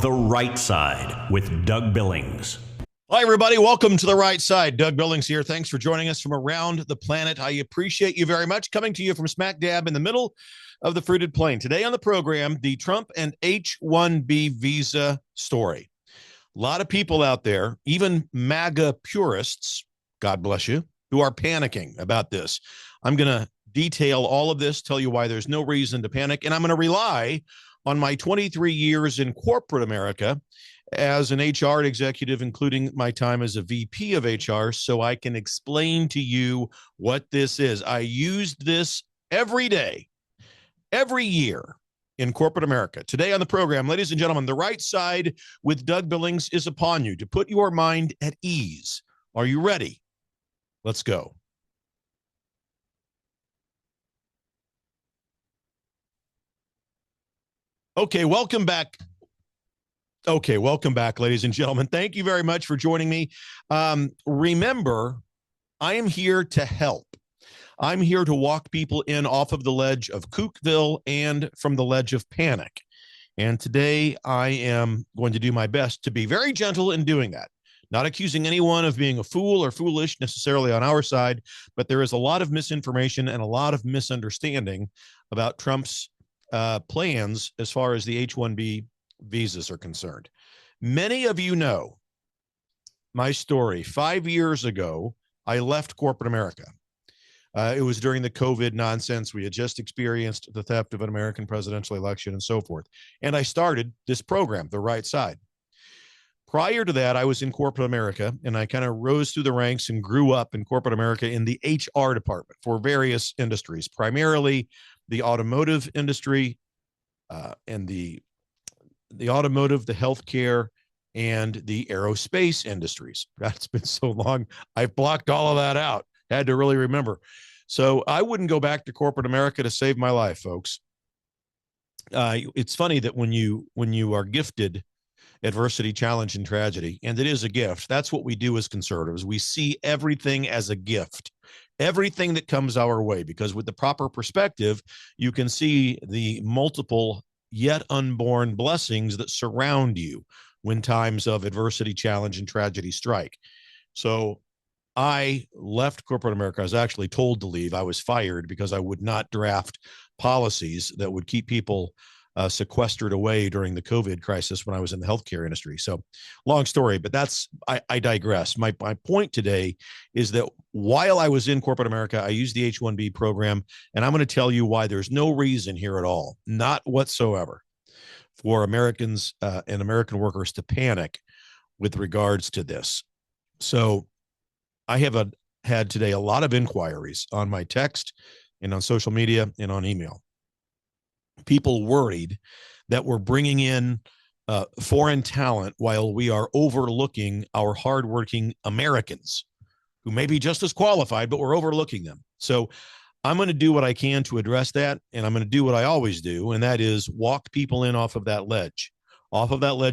The Right Side with Doug Billings. Hi, everybody. Welcome to The Right Side. Doug Billings here. Thanks for joining us from around the planet. I appreciate you very much. Coming to you from smack dab in the middle of the fruited plain. Today on the program, the Trump and H-1B visa story. A lot of people out there, even MAGA purists, God bless you, who are panicking about this. I'm going to detail all of this, tell you why there's no reason to panic, and I'm going to rely on my 23 years in corporate America as an HR executive, including my time as a VP of HR, so I can explain to you what this is. I used this every day, every year in corporate America. Today on the program, ladies and gentlemen, The Right Side with Doug Billings is upon you to put your mind at ease. Are you ready? Let's go. Okay, welcome back. Welcome back, ladies and gentlemen. Thank you very much for joining me. Remember, I am here to help. I'm here to walk people in off of the ledge of Kookville and from the ledge of panic. And today I am going to do my best to be very gentle in doing that. Not accusing anyone of being a fool or foolish necessarily on our side, but there is a lot of misinformation and a lot of misunderstanding about Trump's plans as far as the H-1B visas are concerned. Many of you know my story. 5 years ago, I left corporate America. It was during the COVID nonsense. We had just experienced the theft of an American presidential election and so forth. And I started this program, The Right Side. Prior to that, I was in corporate America, and I kind of rose through the ranks and grew up in corporate America in the HR department for various industries, primarily the automotive industry and the automotive, the healthcare, and the aerospace industries. That's been so long. I've blocked all of that out. Had to really remember. So I wouldn't go back to corporate America to save my life, folks. It's funny that when you are gifted adversity, challenge, and tragedy, and it is a gift, that's what we do as conservatives. We see everything as a gift, everything that comes our way, because with the proper perspective, you can see the multiple yet unborn blessings that surround you when times of adversity, challenge, and tragedy strike. So I left corporate America. I was actually told to leave. I was fired because I would not draft policies that would keep people sequestered away during the COVID crisis when I was in the healthcare industry. So long story, but I digress. My point today is that while I was in corporate America, I used the H-1B program, and I'm going to tell you why there's no reason here at all, not whatsoever, for Americans and American workers to panic with regards to this. So I have had today a lot of inquiries on my text and on social media and on email. People worried that we're bringing in foreign talent while we are overlooking our hardworking Americans who may be just as qualified, but we're overlooking them. So I'm going to do what I can to address that, and I'm going to do what I always do, and that is walk people in off of that ledge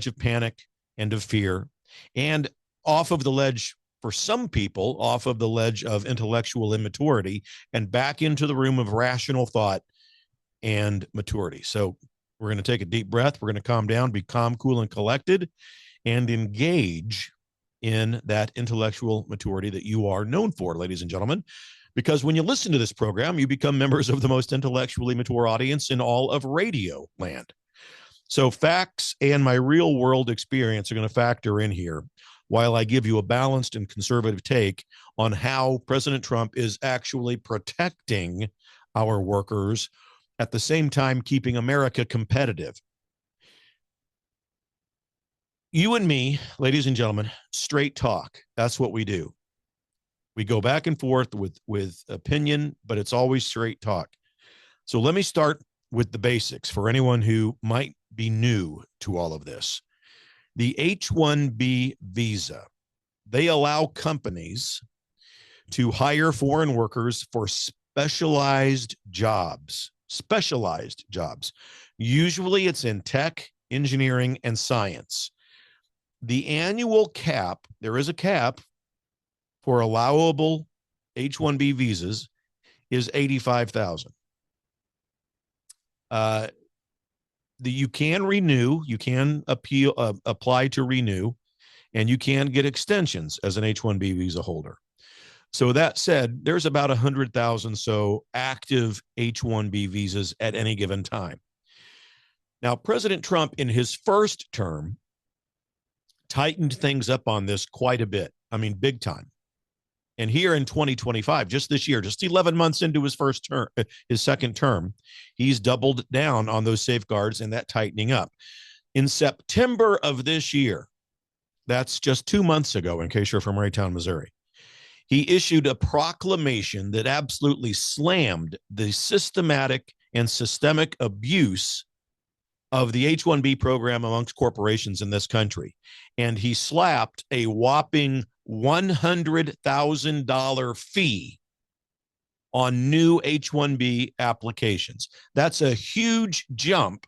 of panic and of fear, and off of the ledge, for some people, off of the ledge of intellectual immaturity, and back into the room of rational thought and maturity. So we're going to take a deep breath. We're going to calm down, be calm, cool, and collected, and engage in that intellectual maturity that you are known for, ladies and gentlemen. Because when you listen to this program, you become members of the most intellectually mature audience in all of radio land. So facts and my real world experience are going to factor in here while I give you a balanced and conservative take on how President Trump is actually protecting our workers, at the same time keeping America competitive. You and me, ladies and gentlemen, straight talk. That's what we do. We go back and forth with opinion, but it's always straight talk. So let me start with the basics for anyone who might be new to all of this. The H-1B visa, they allow companies to hire foreign workers for specialized jobs. Usually it's in tech, engineering, and science. The annual cap, there is a cap for allowable H-1B visas, is $85,000. you can renew, you can apply to renew, and you can get extensions as an H-1B visa holder. So that said, there's about 100,000 so active H-1B visas at any given time. Now, President Trump in his first term tightened things up on this quite a bit. I mean, big time. And here in 2025, just this year, just 11 months into his second term, he's doubled down on those safeguards and that tightening up. In September of this year, that's just 2 months ago, in case you're from Raytown, Missouri, he issued a proclamation that absolutely slammed the systematic and systemic abuse of the H-1B program amongst corporations in this country. And he slapped a whopping $100,000 fee on new H-1B applications. That's a huge jump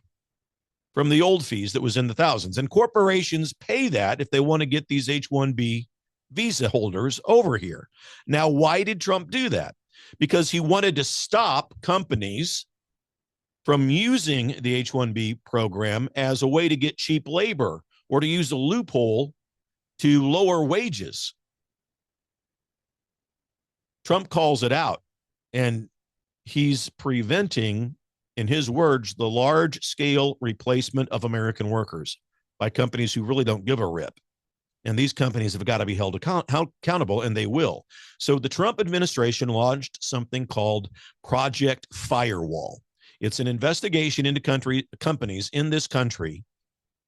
from the old fees that was in the thousands. And corporations pay that if they want to get these H-1B visa holders over here. Now, why did Trump do that? Because he wanted to stop companies from using the H-1B program as a way to get cheap labor or to use a loophole to lower wages. Trump calls it out, and he's preventing, in his words, the large-scale replacement of American workers by companies who really don't give a rip. And these companies have got to be held accountable, and they will. So the Trump administration launched something called Project Firewall. It's an investigation into companies in this country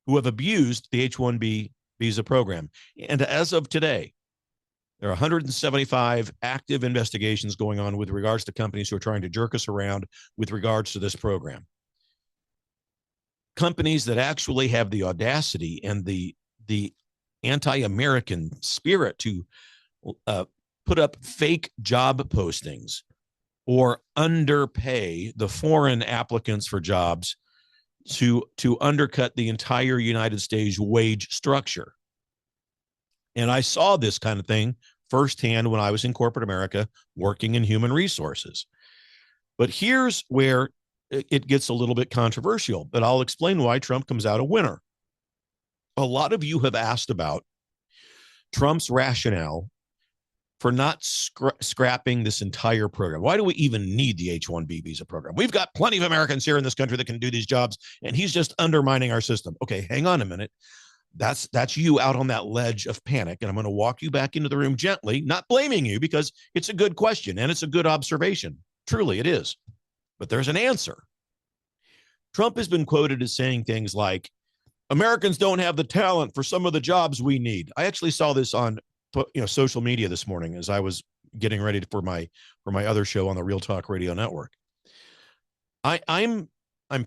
who have abused the H-1B visa program. And as of today, there are 175 active investigations going on with regards to companies who are trying to jerk us around with regards to this program. Companies that actually have the audacity and the anti-American spirit to put up fake job postings or underpay the foreign applicants for jobs to undercut the entire United States wage structure. And I saw this kind of thing firsthand when I was in corporate America working in human resources. But here's where it gets a little bit controversial, but I'll explain why Trump comes out a winner. A lot of you have asked about Trump's rationale for not scrapping this entire program. Why do we even need the H-1B visa program? We've got plenty of Americans here in this country that can do these jobs, and he's just undermining our system. Okay, hang on a minute. That's you out on that ledge of panic, and I'm going to walk you back into the room gently, not blaming you, because it's a good question and it's a good observation. Truly, it is. But there's an answer. Trump has been quoted as saying things like, Americans don't have the talent for some of the jobs we need. I actually saw this on social media this morning as I was getting ready for my other show on the Real Talk Radio Network. I'm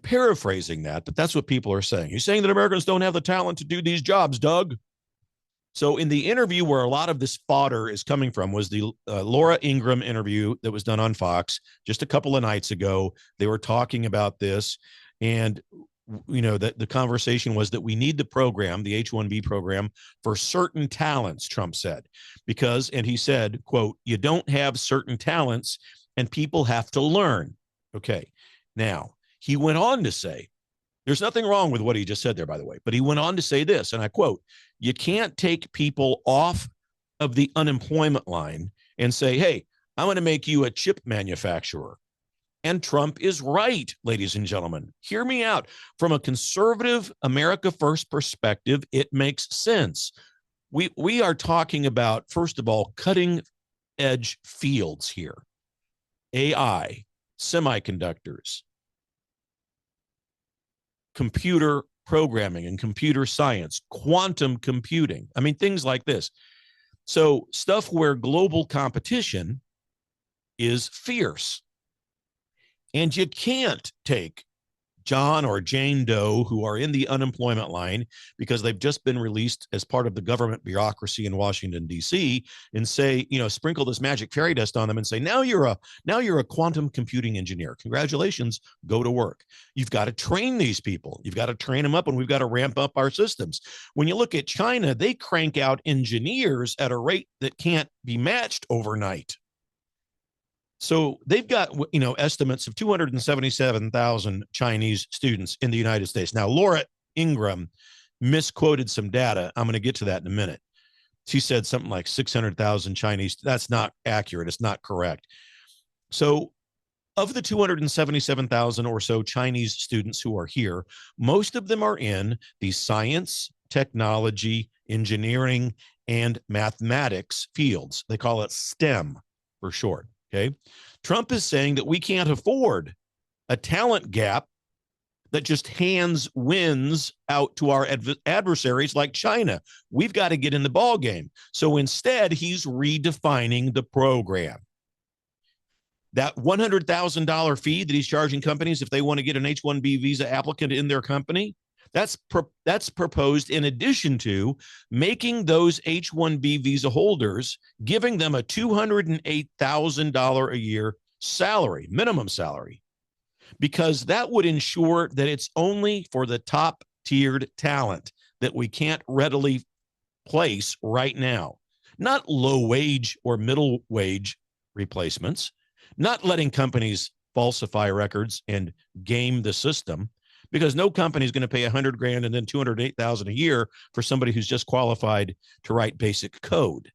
paraphrasing that, but that's what people are saying. He's saying that Americans don't have the talent to do these jobs, Doug. So in the interview where a lot of this fodder is coming from was the Laura Ingraham interview that was done on Fox just a couple of nights ago. They were talking about this, and the conversation was that we need the program, the H-1B program, for certain talents, Trump said, because, and he said, quote, you don't have certain talents and people have to learn. Okay. Now, he went on to say, there's nothing wrong with what he just said there, by the way, but he went on to say this, and I quote, you can't take people off of the unemployment line and say, hey, I'm going to make you a chip manufacturer. And Trump is right, ladies and gentlemen. Hear me out. From a conservative America First perspective, it makes sense. We are talking about, first of all, cutting edge fields here. AI, semiconductors, computer programming and computer science, quantum computing. I mean, things like this. So stuff where global competition is fierce. And you can't take John or Jane Doe who are in the unemployment line because they've just been released as part of the government bureaucracy in Washington, D.C. and say, sprinkle this magic fairy dust on them and say, now you're a quantum computing engineer. Congratulations, go to work. You've got to train these people. You've got to train them up, and we've got to ramp up our systems. When you look at China, they crank out engineers at a rate that can't be matched overnight. So they've got, estimates of 277,000 Chinese students in the United States. Now, Laura Ingram misquoted some data. I'm going to get to that in a minute. She said something like 600,000 Chinese. That's not accurate. It's not correct. So of the 277,000 or so Chinese students who are here, most of them are in the science, technology, engineering, and mathematics fields. They call it STEM for short. Okay. Trump is saying that we can't afford a talent gap that just hands wins out to our adversaries like China. We've got to get in the ball game. So instead, he's redefining the program. That $100,000 fee that he's charging companies if they want to get an H-1B visa applicant in their company, that's proposed in addition to making those H-1B visa holders, giving them a $208,000 a year salary, minimum salary, because that would ensure that it's only for the top tiered talent that we can't readily place right now. Not low wage or middle wage replacements, not letting companies falsify records and game the system, because no company is going to pay $100,000 and then $208,000 a year for somebody who's just qualified to write basic code.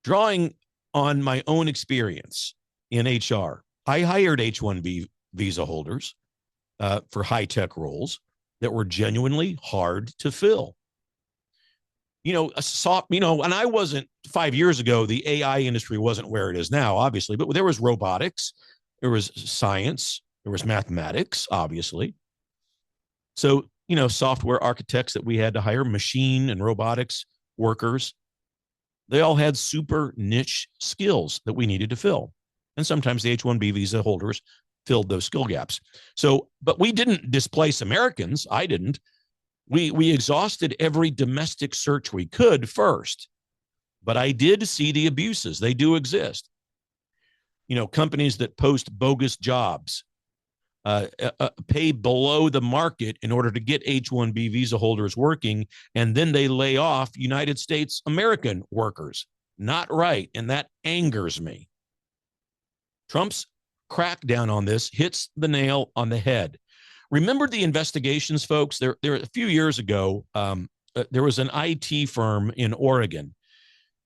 Drawing on my own experience in HR, I hired H-1B visa holders for high-tech roles that were genuinely hard to fill. And I wasn't 5 years ago, the AI industry wasn't where it is now, obviously, but there was robotics, there was science, there was mathematics, obviously. So, software architects that we had to hire, machine and robotics workers, they all had super niche skills that we needed to fill. And sometimes the H-1B visa holders filled those skill gaps. So, but we didn't displace Americans. I didn't. We exhausted every domestic search we could first. But I did see the abuses. They do exist. Companies that post bogus jobs, pay below the market in order to get H-1B visa holders working, and then they lay off United States American workers. Not right, and that angers me. Trump's crackdown on this hits the nail on the head. Remember the investigations, folks? There a few years ago, there was an IT firm in Oregon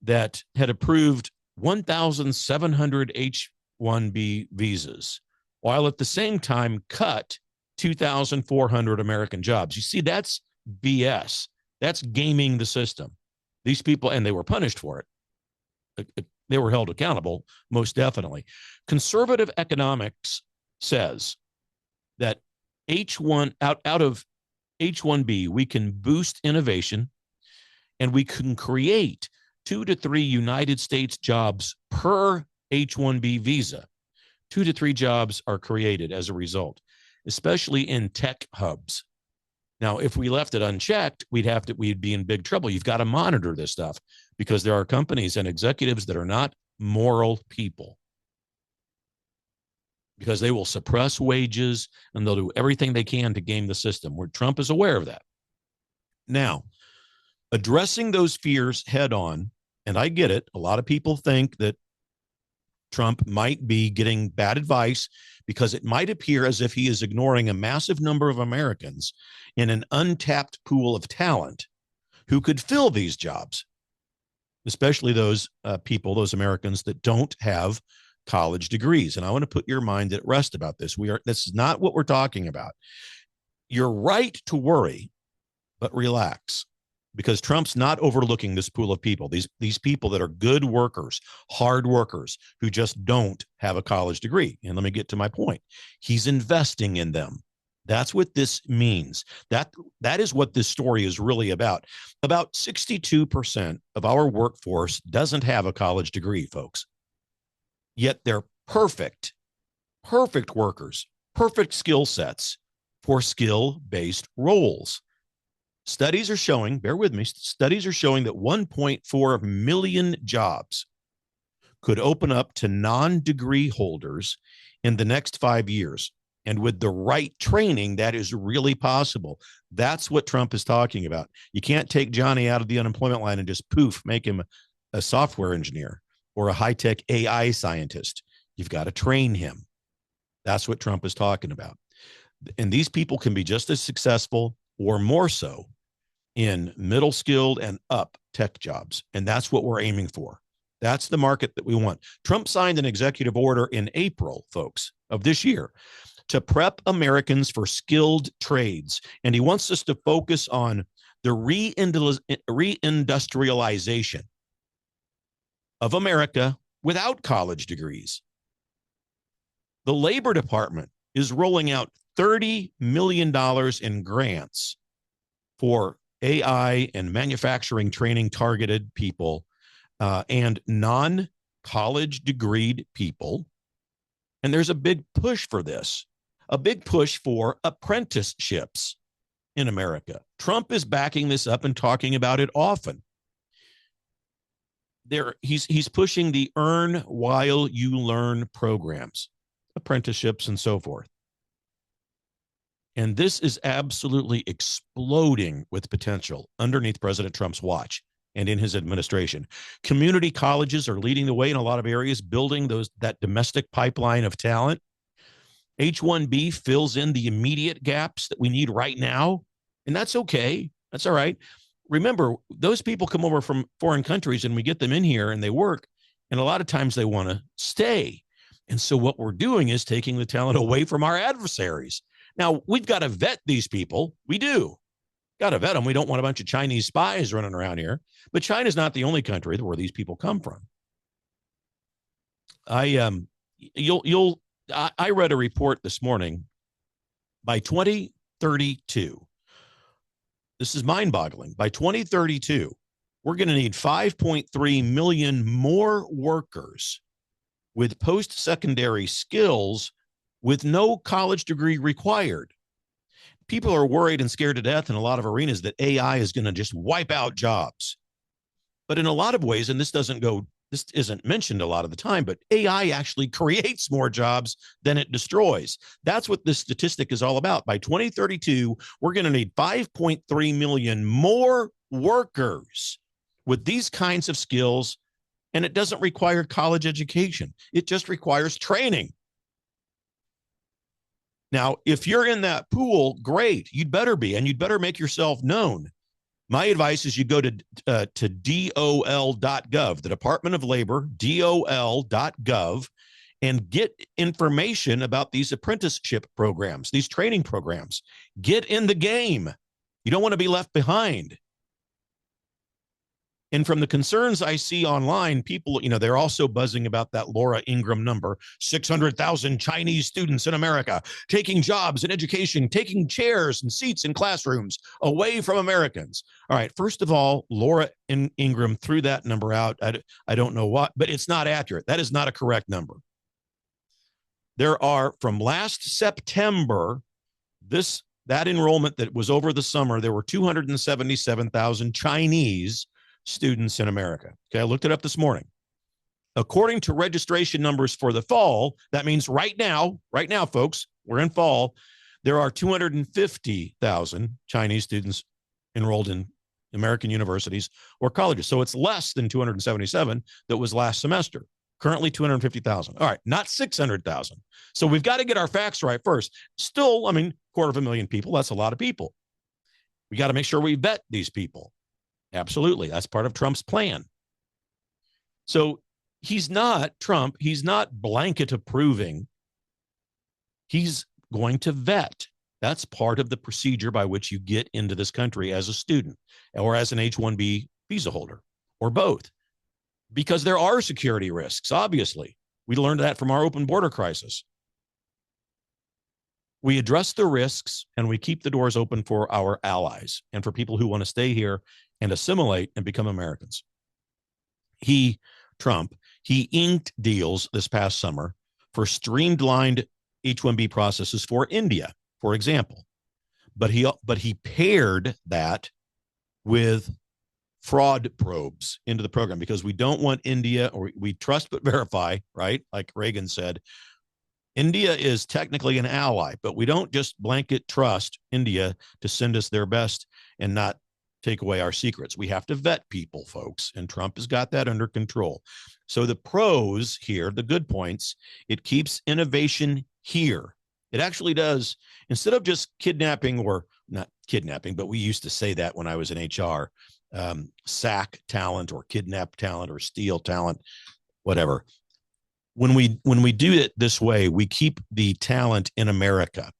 that had approved 1,700 H-1B visas, while at the same time cut 2,400 American jobs. You see, that's BS. That's gaming the system. These people, and they were punished for it. They were held accountable, most definitely. Conservative economics says that out of H-1B, we can boost innovation and we can create 2 to 3 United States jobs per H-1B visa. 2 to 3 jobs are created as a result, especially in tech hubs. Now, if we left it unchecked, we'd be in big trouble. You've got to monitor this stuff because there are companies and executives that are not moral people, because they will suppress wages and they'll do everything they can to game the system, where Trump is aware of that. Now, addressing those fears head on, and I get it, a lot of people think that Trump might be getting bad advice because it might appear as if he is ignoring a massive number of Americans in an untapped pool of talent who could fill these jobs, especially those people, those Americans that don't have college degrees. And I want to put your mind at rest about this. This is not what we're talking about. You're right to worry, but relax, because Trump's not overlooking this pool of people, these people that are good workers, hard workers, who just don't have a college degree. And let me get to my point. He's investing in them. That's what this means. That is what this story is really about. About 62% of our workforce doesn't have a college degree, folks. Yet they're perfect workers, perfect skill sets for skill-based roles. Studies are showing, bear with me, studies are showing that 1.4 million jobs could open up to non-degree holders in the next 5 years. And with the right training, that is really possible. That's what Trump is talking about. You can't take Johnny out of the unemployment line and just poof, make him a software engineer. or a high-tech AI scientist. You've got to train him. That's what Trump is talking about. And these people can be just as successful or more so in middle skilled and up tech jobs. And that's what we're aiming for. That's the market that we want. Trump signed an executive order in April, folks, of this year to prep Americans for skilled trades. And he wants us to focus on the reindustrialization of America without college degrees. The Labor Department is rolling out $30 million in grants for AI and manufacturing training targeted people and non-college degreed people. And there's a big push for this, a big push for apprenticeships in America. Trump is backing this up and talking about it often. He's pushing the earn while you learn programs, apprenticeships and so forth. And this is absolutely exploding with potential underneath President Trump's watch and in his administration. Community colleges are leading the way in a lot of areas, building that domestic pipeline of talent. H-1B fills in the immediate gaps that we need right now, and that's okay. That's all right. Remember, those people come over from foreign countries and we get them in here and they work, and a lot of times they want to stay. And so what we're doing is taking the talent away from our adversaries. Now, we've got to vet these people. We do. Got to vet them. We don't want a bunch of Chinese spies running around here. But China's not the only country where these people come from. I read a report this morning. By 2032, this is mind-boggling. By 2032, we're going to need 5.3 million more workers with post-secondary skills with no college degree required. People are worried and scared to death in a lot of arenas that AI is going to just wipe out jobs. But in a lot of ways, and this isn't mentioned a lot of the time, but AI actually creates more jobs than it destroys. That's what this statistic is all about. By 2032, we're going to need 5.3 million more workers with these kinds of skills, and it doesn't require college education. It just requires training. Now, if you're in that pool, great. You'd better be, and you'd better make yourself known. My advice is you go to DOL.gov, the Department of Labor, DOL.gov, and get information about these apprenticeship programs, these training programs. Get in the game. You don't want to be left behind. And from the concerns I see online, people, they're also buzzing about that Laura Ingraham number, 600,000 Chinese students in America taking jobs in education, taking chairs and seats in classrooms away from Americans. All right, first of all, Laura Ingraham threw that number out. I don't know what, but it's not accurate. That is not a correct number. There are, from last September, that enrollment that was over the summer, there were 277,000 Chinese students in America. Okay, I looked it up this morning. According to registration numbers for the fall, that means right now, folks, we're in fall, there are 250,000 Chinese students enrolled in American universities or colleges. So it's less than 277 that was last semester. Currently 250,000. All right, not 600,000. So we've got to get our facts right first. Still, 250,000 people, that's a lot of people. We got to make sure we vet these people. Absolutely. That's part of Trump's plan. So Trump, he's not blanket approving. He's going to vet. That's part of the procedure by which you get into this country as a student or as an H-1B visa holder or both, because there are security risks, obviously. We learned that from our open border crisis. We address the risks and we keep the doors open for our allies and for people who want to stay here and assimilate and become Americans. Trump inked deals this past summer for streamlined H-1B processes for India, for example. But he paired that with fraud probes into the program because we don't want India, or we trust but verify, right? Like Reagan said, India is technically an ally, but we don't just blanket trust India to send us their best and not take away our secrets. We have to vet people, folks, and Trump has got that under control. So the pros here, the good points, it keeps innovation here. It actually does, instead of just kidnapping, or not kidnapping, but we used to say that when I was in HR, sack talent or kidnap talent or steal talent, whatever. When we do it this way, we keep the talent in America.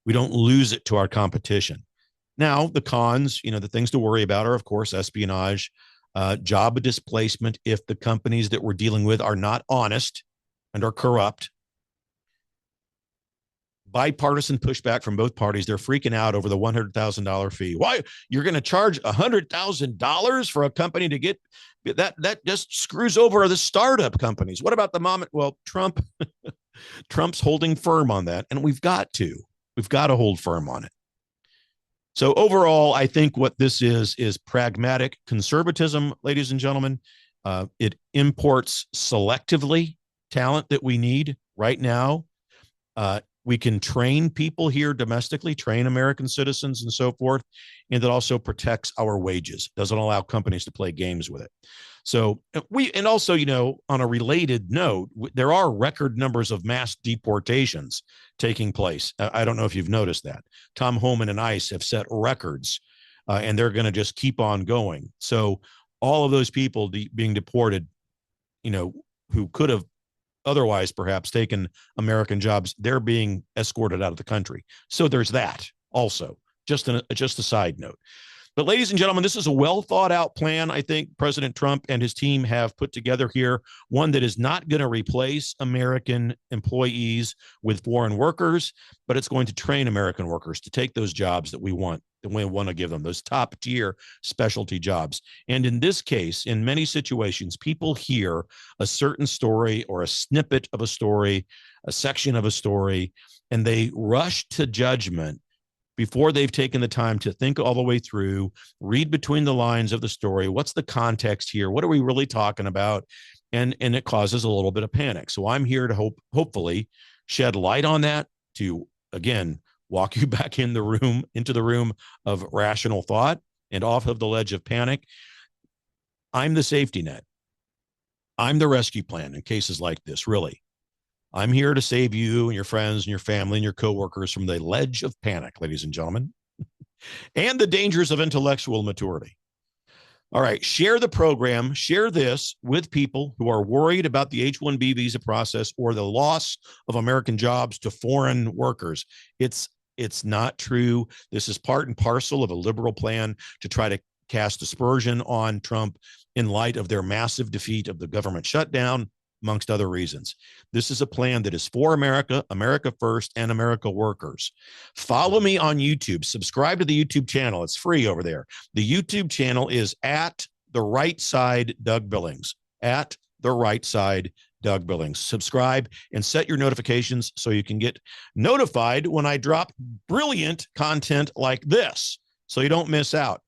We don't lose it to our competition. Now, the cons, the things to worry about are, of course, espionage, job displacement if the companies that we're dealing with are not honest and are corrupt. Bipartisan pushback from both parties. They're freaking out over the $100,000 fee. Why? You're going to charge $100,000 for a company to get that? That just screws over the startup companies. What about the mom? Well, Trump's holding firm on that, and we've got to hold firm on it. So overall, I think what this is pragmatic conservatism, ladies and gentlemen. It imports selectively talent that we need right now. We can train people here domestically, train American citizens and so forth, and it also protects our wages. Doesn't allow companies to play games with it. So and also, on a related note, there are record numbers of mass deportations taking place. I don't know if you've noticed that. Tom Homan and ICE have set records, and they're going to just keep on going. So all of those people being deported, who could have otherwise perhaps taken American jobs, they're being escorted out of the country. So there's that also, just a side note. But ladies and gentlemen, this is a well thought out plan. I think President Trump and his team have put together here, one that is not going to replace American employees with foreign workers, but it's going to train American workers to take those jobs that we want to give them, those top tier specialty jobs. And in this case, in many situations, people hear a certain story or a snippet of a story, a section of a story, and they rush to judgment before they've taken the time to think all the way through, read between the lines of the story. What's the context here? What are we really talking about? And it causes a little bit of panic. So I'm here to hopefully shed light on that, to, again, walk you back into the room of rational thought and off of the ledge of panic. I'm the safety net. I'm the rescue plan in cases like this, really. I'm here to save you and your friends and your family and your coworkers from the ledge of panic, ladies and gentlemen, and the dangers of intellectual maturity. All right, share the program, share this with people who are worried about the H-1B visa process or the loss of American jobs to foreign workers. It's not true. This is part and parcel of a liberal plan to try to cast aspersion on Trump in light of their massive defeat of the government shutdown, amongst other reasons. This is a plan that is for America, America first, and America workers. Follow me on YouTube. Subscribe to the YouTube channel. It's free over there. The YouTube channel is at the right side Doug Billings. At the right side Doug Billings. Subscribe and set your notifications so you can get notified when I drop brilliant content like this, so you don't miss out.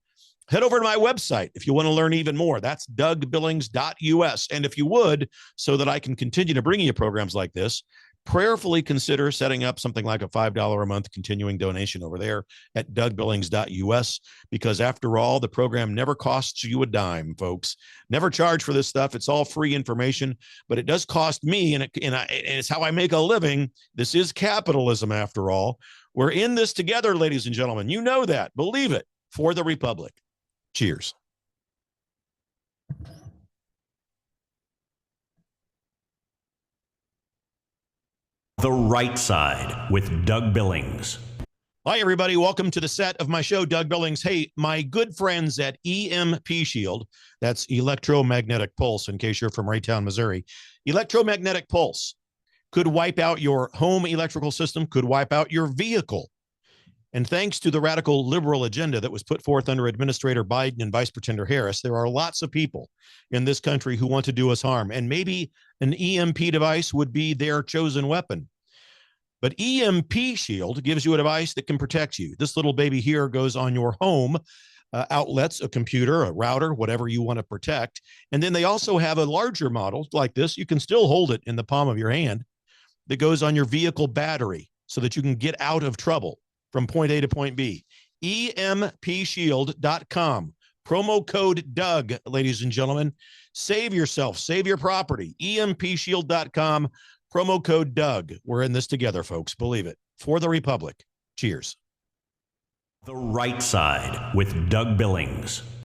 Head over to my website if you want to learn even more. That's DougBillings.us. And if you would, so that I can continue to bring you programs like this, prayerfully consider setting up something like a $5 a month continuing donation over there at DougBillings.us, because after all, the program never costs you a dime, folks. Never charge for this stuff. It's all free information, but it does cost me, and it's how I make a living. This is capitalism, after all. We're in this together, ladies and gentlemen. You know that. Believe it. For the Republic. Cheers. The Right Side with Doug Billings. Hi, everybody. Welcome to the set of my show, Doug Billings. Hey, my good friends at EMP Shield, that's electromagnetic pulse, in case you're from Raytown, Missouri. Electromagnetic pulse could wipe out your home electrical system, could wipe out your vehicle. And thanks to the radical liberal agenda that was put forth under Administrator Biden and Vice Pretender Harris, there are lots of people in this country who want to do us harm. And maybe an EMP device would be their chosen weapon. But EMP Shield gives you a device that can protect you. This little baby here goes on your home outlets, a computer, a router, whatever you want to protect. And then they also have a larger model like this. You can still hold it in the palm of your hand, that goes on your vehicle battery so that you can get out of trouble from point A to point B. EMPShield.com. Promo code Doug, ladies and gentlemen. Save yourself, save your property. EMPShield.com. Promo code Doug. We're in this together, folks. Believe it. For the Republic. Cheers. The Right Side with Doug Billings.